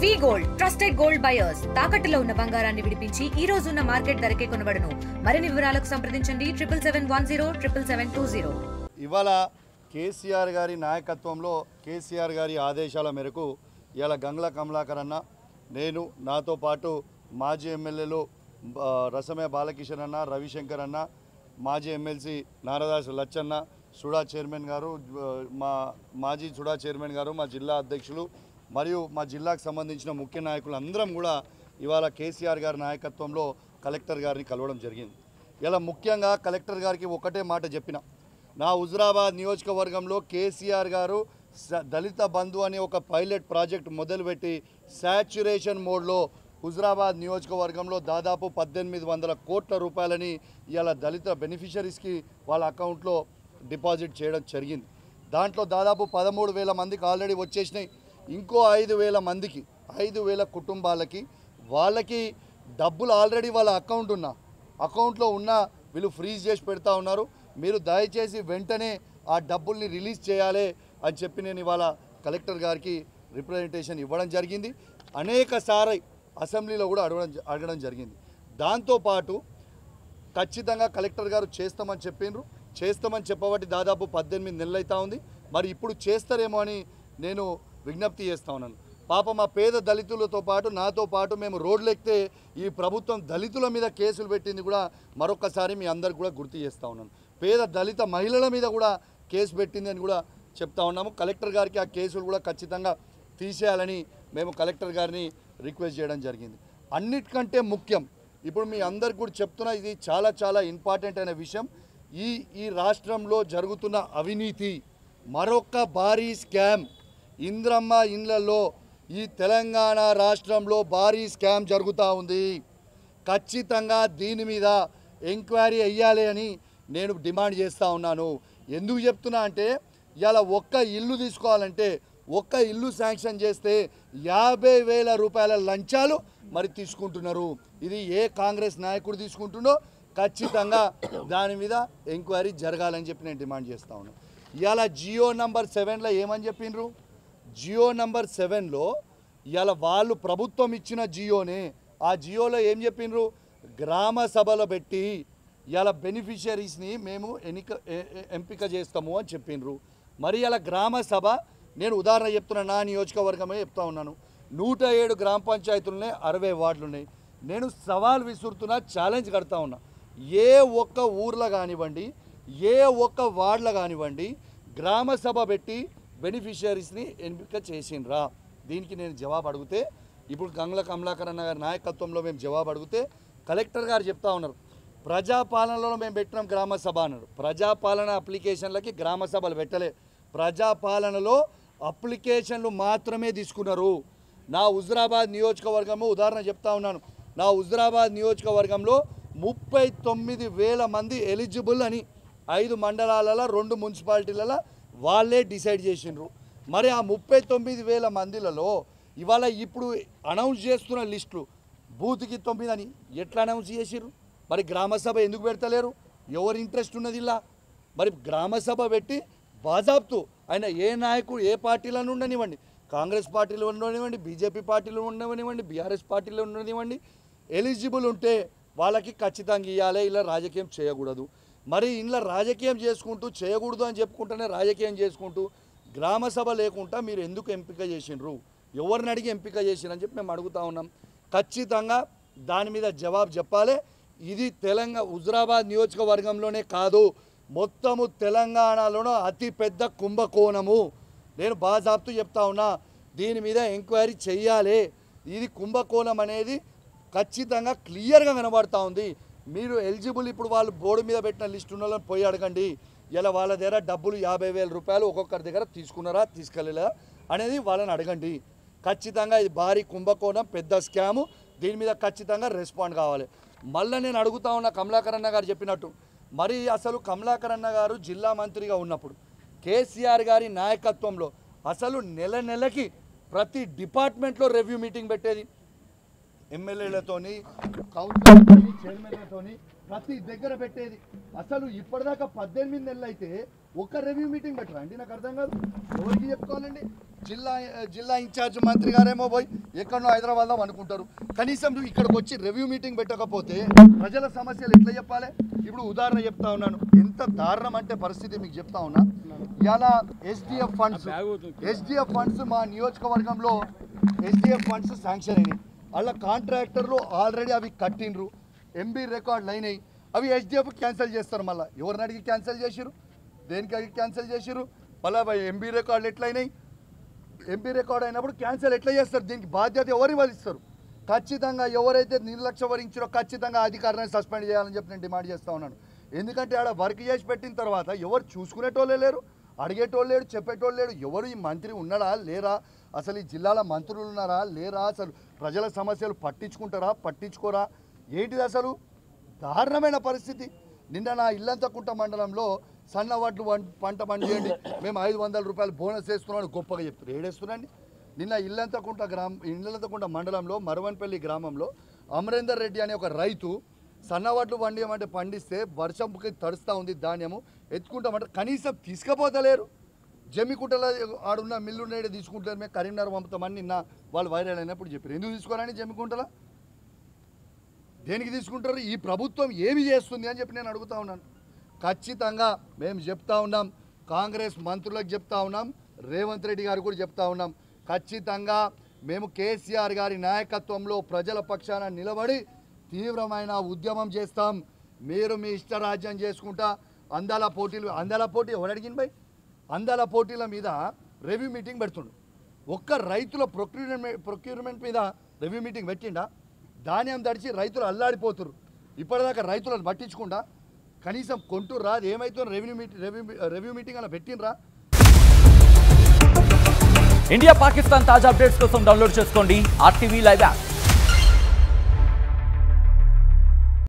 వి gold trusted gold buyers తాకట్టులో ఉన్న బంగారాన్ని విడిపించి ఈ రోజు ఉన్న మార్కెట్ ధరకే కొనబడును. మరిన్ని వివరాలకు సంప్రదించండి 77107720. ఇవాళ కేసీఆర్ గారి నాయకత్వంలో కేసీఆర్ గారి ఆదేశాల మేరకు ఇవాళ గంగ్ల కమలాకర్ అన్న, నేను, నాతో పాటు మాజీ ఎమ్మెల్యేలు రసమే బాలకిషన్ అన్న, రవిశంకర్ అన్న, మాజీ ఎమ్మెల్సీ నారదాస్ లచ్చన్న, సుడా చైర్మన్ గారు, మాజీ సుడా చైర్మన్ గారు, మా జిల్లా అధ్యక్షులు మరియు మా జిల్లాకు సంబంధించిన ముఖ్య నాయకులు అందరం కూడా ఇవాళ కేసీఆర్ గారి నాయకత్వంలో కలెక్టర్ గారిని కలవడం జరిగింది. ఇలా ముఖ్యంగా కలెక్టర్ గారికి ఒకటే మాట చెప్పిన, నా హుజురాబాద్ నియోజకవర్గంలో కేసీఆర్ గారు దళిత బంధు అనే ఒక పైలట్ ప్రాజెక్ట్ మొదలుపెట్టి శాచ్యురేషన్ మోడ్లో హుజురాబాద్ నియోజకవర్గంలో దాదాపు 1800 కోట్ల రూపాయలని ఇలా దళిత బెనిఫిషరీస్కి వాళ్ళ అకౌంట్లో డిపాజిట్ చేయడం జరిగింది. దాంట్లో దాదాపు 13,000 మందికి ఆల్రెడీ వచ్చేసినాయి. ఇంకో 5,000 మందికి, 5,000 కుటుంబాలకి వాళ్ళకి డబ్బులు ఆల్రెడీ వాళ్ళ అకౌంట్లో ఉన్న వీళ్ళు ఫ్రీజ్ చేసి పెడతా ఉన్నారు. మీరు దయచేసి వెంటనే ఆ డబ్బుల్ని రిలీజ్ చేయాలి అని చెప్పి నేను ఇవాళ కలెక్టర్ గారికి రిప్రజెంటేషన్ ఇవ్వడం జరిగింది. అనేకసారి అసెంబ్లీలో కూడా అడగడం జరిగింది. దాంతోపాటు ఖచ్చితంగా కలెక్టర్ గారు చేస్తామని చెప్పబట్టి దాదాపు 18 నెలలు అవుతా ఉంది. మరి ఇప్పుడు చేస్తారేమో అని నేను విజ్ఞప్తి చేస్తూ ఉన్నాను. పాప మా పేద దళితులతో పాటు నాతో పాటు మేము రోడ్లు ఎక్కితే ఈ ప్రభుత్వం దళితుల మీద కేసులు పెట్టింది కూడా మరొకసారి మీ అందరికి కూడా గుర్తు చేస్తూ ఉన్నాను. పేద దళిత మహిళల మీద కూడా కేసు పెట్టింది అని కూడా చెప్తా ఉన్నాము. కలెక్టర్ గారికి ఆ కేసులు కూడా ఖచ్చితంగా తీసేయాలని మేము కలెక్టర్ గారిని రిక్వెస్ట్ చేయడం జరిగింది. అన్నిటికంటే ముఖ్యం ఇప్పుడు మీ అందరికి కూడా చెప్తున్నా, ఇది చాలా చాలా ఇంపార్టెంట్ అయిన విషయం. ఈ రాష్ట్రంలో జరుగుతున్న అవినీతి మరొక భారీ స్కామ్, ఇంద్రమ్మ ఇండ్లలో ఈ తెలంగాణ రాష్ట్రంలో భారీ స్కామ్ జరుగుతూ ఉంది. ఖచ్చితంగా దీని మీద ఎంక్వైరీ అయ్యాలి అని నేను డిమాండ్ చేస్తూ ఉన్నాను. ఎందుకు చెప్తున్నా అంటే ఇలా ఒక్క ఇల్లు తీసుకోవాలంటే, ఒక్క ఇల్లు శాంక్షన్ చేస్తే 50,000 రూపాయల లంచాలు మరి తీసుకుంటున్నారు. ఇది ఏ కాంగ్రెస్ నాయకుడు తీసుకుంటుండో ఖచ్చితంగా దాని మీద ఎంక్వైరీ జరగాలని చెప్పి నేను డిమాండ్ చేస్తూ ఉన్నాను. ఇవాళ జియో నంబర్ 7లో ఏమని చెప్పిండ్రు? జియో నంబర్ 7లో ఇవాళ వాళ్ళు ప్రభుత్వం ఇచ్చిన జియోనే, ఆ జియోలో ఏం చెప్పిండ్రు? గ్రామ సభలో పెట్టి ఇవాళ బెనిఫిషరీస్ని మేము ఎంపిక చేస్తాము అని చెప్పిండ్రు. మరి ఇలా గ్రామ సభ, నేను ఉదాహరణ చెప్తున్నా, నా నియోజకవర్గమే చెప్తా ఉన్నాను. 107 గ్రామ పంచాయతీలు ఉన్నాయి, 60 వార్డులు ఉన్నాయి. నేను సవాల్ విసురుతున్నా, ఛాలెంజ్ కడతా ఉన్నా. ఏ ఒక్క ఊర్లో కానివ్వండి, ఏ ఒక్క వార్డులో కానివ్వండి గ్రామ సభ పెట్టి బెనిఫిషరీస్ని ఎంపిక చేసిండ్రా? దీనికి నేను జవాబు అడిగితే, ఇప్పుడు గంగ్ల కమలాకర్ అన్న గారి నాయకత్వంలో మేము జవాబు అడిగితే కలెక్టర్ గారు చెప్తా ఉన్నారు, ప్రజాపాలనలో మేము పెట్టినాం గ్రామ సభ అన్నారు. ప్రజాపాలన అప్లికేషన్లకి గ్రామ సభలు పెట్టలే, ప్రజాపాలనలో అప్లికేషన్లు మాత్రమే తీసుకున్నారు. నా హుజురాబాద్ నియోజకవర్గము ఉదాహరణ చెప్తా ఉన్నాను. నా హుజురాబాద్ నియోజకవర్గంలో 39,000 మంది ఎలిజిబుల్ అని 5 మండలాలలో 2 మున్సిపాలిటీలలో వాళ్ళే డిసైడ్ చేసిండ్రు. మరి ఆ 39,000 మందిలలో ఇవాళ ఇప్పుడు అనౌన్స్ చేస్తున్న లిస్టులు బూత్కి 9 అని ఎట్లా అనౌన్స్ చేసిర్రు? మరి గ్రామ సభ ఎందుకు పెడతలేరు? ఎవరు ఇంట్రెస్ట్ ఉన్నది ఇలా? మరి గ్రామ సభ పెట్టి బాజాబ్తు ఆయన ఏ నాయకుడు ఏ పార్టీలను ఉండనివ్వండి, కాంగ్రెస్ పార్టీలో ఉండనివ్వండి, బీజేపీ పార్టీలో ఉండనివ్వండి, బీఆర్ఎస్ పార్టీలో ఉండనివ్వండి, ఎలిజిబుల్ ఉంటే వాళ్ళకి ఖచ్చితంగా ఇవ్వాలి. ఇలా రాజకీయం చేయకూడదు. మరి ఇంట్లో రాజకీయం చేసుకుంటూ చేయకూడదు అని చెప్పుకుంటూనే రాజకీయం చేసుకుంటూ గ్రామ సభ లేకుండా మీరు ఎందుకు ఎంపిక చేసిండ్రు? ఎవరిని అడిగి ఎంపిక చేసిరని చెప్పి మేము అడుగుతా ఉన్నాం. ఖచ్చితంగా దాని మీద జవాబు చెప్పాలి. ఇది హుజురాబాద్ నియోజకవర్గంలోనే కాదు, మొత్తము తెలంగాణలోనూ అతి పెద్ద కుంభకోణము. నేను బాజాబ్తు చెప్తా ఉన్నా, దీని మీద ఎంక్వైరీ చెయ్యాలి. ఇది కుంభకోణం అనేది ఖచ్చితంగా క్లియర్గా కనబడతా ఉంది. మీరు ఎలిజిబుల్, ఇప్పుడు వాళ్ళు బోర్డు మీద పెట్టిన లిస్ట్ ఉన్న వాళ్ళని పోయి అడగండి. ఇలా వాళ్ళ దగ్గర డబ్బులు 50,000 రూపాయలు ఒక్కొక్కరి దగ్గర తీసుకున్నారా తీసుకెళ్ళలేదా అనేది వాళ్ళని అడగండి. ఖచ్చితంగా ఇది భారీ కుంభకోణం, పెద్ద స్కాము. దీని మీద ఖచ్చితంగా రెస్పాండ్ కావాలి. మళ్ళీ నేను అడుగుతా ఉన్న కమలాకర్ అన్న గారు చెప్పినట్టు, మరి అసలు కమలాకర్ అన్న గారు జిల్లా మంత్రిగా ఉన్నప్పుడు కేసీఆర్ గారి నాయకత్వంలో అసలు నెలకి ప్రతి డిపార్ట్మెంట్లో రివ్యూ మీటింగ్ పెట్టేది. ఎమ్మెల్యేలతోని, కౌన్సిలర్లతోని, చైర్మన్లతోని ప్రతి దగ్గర పెట్టేది. అసలు ఇప్పటిదాకా 18 నెలలు అయితే ఒక్క రివ్యూ మీటింగ్ పెట్టరా అండి? నాకు అర్థం కాదు. ఎవరికి చెప్పుకోవాలండి? జిల్లా ఇన్ఛార్జ్ మంత్రి గారేమో పోయి ఎక్కడో హైదరాబాద్లో అనుకుంటారు. కనీసం నువ్వు ఇక్కడికి వచ్చి రివ్యూ మీటింగ్ పెట్టకపోతే ప్రజల సమస్యలు ఎట్లా చెప్పాలి? ఇప్పుడు ఉదాహరణ చెప్తా ఉన్నాను, ఎంత దారుణం అంటే పరిస్థితి మీకు చెప్తా ఉన్నా. ఇలా ఎస్డిఎఫ్ ఫండ్స్ మా నియోజకవర్గంలో ఎస్డిఎఫ్ ఫండ్స్ శాంక్షన్ అయినాయి. వాళ్ళ కాంట్రాక్టర్లు ఆల్రెడీ అవి కట్టిండ్రు, ఎంబీ రికార్డులు అయినాయి. అవి ఎస్డిఎఫ్ క్యాన్సిల్ చేస్తారు. మళ్ళీ ఎవరిని అడిగి క్యాన్సిల్ చేసిరు? దేనికి అడిగి క్యాన్సిల్ చేసిరు? మళ్ళీ ఎంబీ రికార్డులు ఎట్లయినాయి? ఎంపీ రికార్డు అయినప్పుడు క్యాన్సిల్ ఎట్లా చేస్తారు? దీనికి బాధ్యత ఎవరు వహిస్తారు? ఖచ్చితంగా ఎవరైతే నిర్లక్ష్య వహించారో ఖచ్చితంగా అధికారాన్ని సస్పెండ్ చేయాలని చెప్పి నేను డిమాండ్ చేస్తూ ఉన్నాను. ఎందుకంటే ఆడ వర్క్ చేసి పెట్టిన తర్వాత ఎవరు చూసుకునేటోళ్ళే లేరు, అడిగేటోళ్ళు లేడు, చెప్పేటోళ్ళు లేడు. ఎవరు ఈ మంత్రి ఉన్నాడా లేరా? అసలు ఈ జిల్లాల మంత్రులు ఉన్నారా లేరా? అసలు ప్రజల సమస్యలు పట్టించుకుంటారా పట్టించుకోరా? ఏంటిది అసలు? దారుణమైన పరిస్థితి. నిన్న నా ఇల్లంతకుంట మండలంలో సన్న వడ్లు పంట పండియండి, మేము 500 రూపాయలు బోనస్ వేస్తున్నామని గొప్పగా చెప్తారు. ఏడేస్తున్నాండి. నిన్న ఇల్లంతకుంట మండలంలో మరవన్పల్లి గ్రామంలో అమరేందర్ రెడ్డి అనే ఒక రైతు సన్నవడ్లు పండియమంటే పండిస్తే వర్షంకి తడుస్తూ ఉంది, ధాన్యము ఎత్తుకుంటామంటే కనీసం తీసుకుపోతలేరు. జమ్మికుంటలో ఆడున్న మిల్లు నేడే తీసుకుంటారు, మేము కరీంనగర్ పంపుతామని నిన్న వాళ్ళు వైరల్ అయినప్పుడు చెప్పారు. ఎందుకు తీసుకోవాలని జమ్మికుంటలో? దేనికి తీసుకుంటారు? ఈ ప్రభుత్వం ఏమి చేస్తుంది అని చెప్పి నేను అడుగుతా ఉన్నాను. ఖచ్చితంగా మేము చెప్తా ఉన్నాం, కాంగ్రెస్ మంత్రులకు చెప్తా ఉన్నాం, రేవంత్ రెడ్డి గారు కూడా చెప్తా ఉన్నాం. ఖచ్చితంగా మేము కేసీఆర్ గారి నాయకత్వంలో ప్రజల పక్షాన నిలబడి తీవ్రమైన ఉద్యమం చేస్తాం. మీరు మీ ఇష్టరాజ్యం చేసుకుంటా అందాల పోటీ ఎవరు అడిగింది భయ్? అందాల పోటీల మీద రివ్యూ మీటింగ్ పెడుతుండు. ఒక్క రైతుల ప్రొక్యూర్మెంట్ మీద రివ్యూ మీటింగ్ పెట్టిండా? ధాన్యం దడిచి రైతులు అల్లాడిపోతురు. ఇప్పటిదాకా రైతులను పట్టించుకుండా కనీసం కొంటుర్రా? ఏమైతుందో రివ్యూ మీటింగ్ అలా పెట్టినరా? ఇండియా పాకిస్తాన్ తాజా అప్డేట్స్ కోసం డౌన్లోడ్ చేసుకోండి RTV లైవ్ యాప్.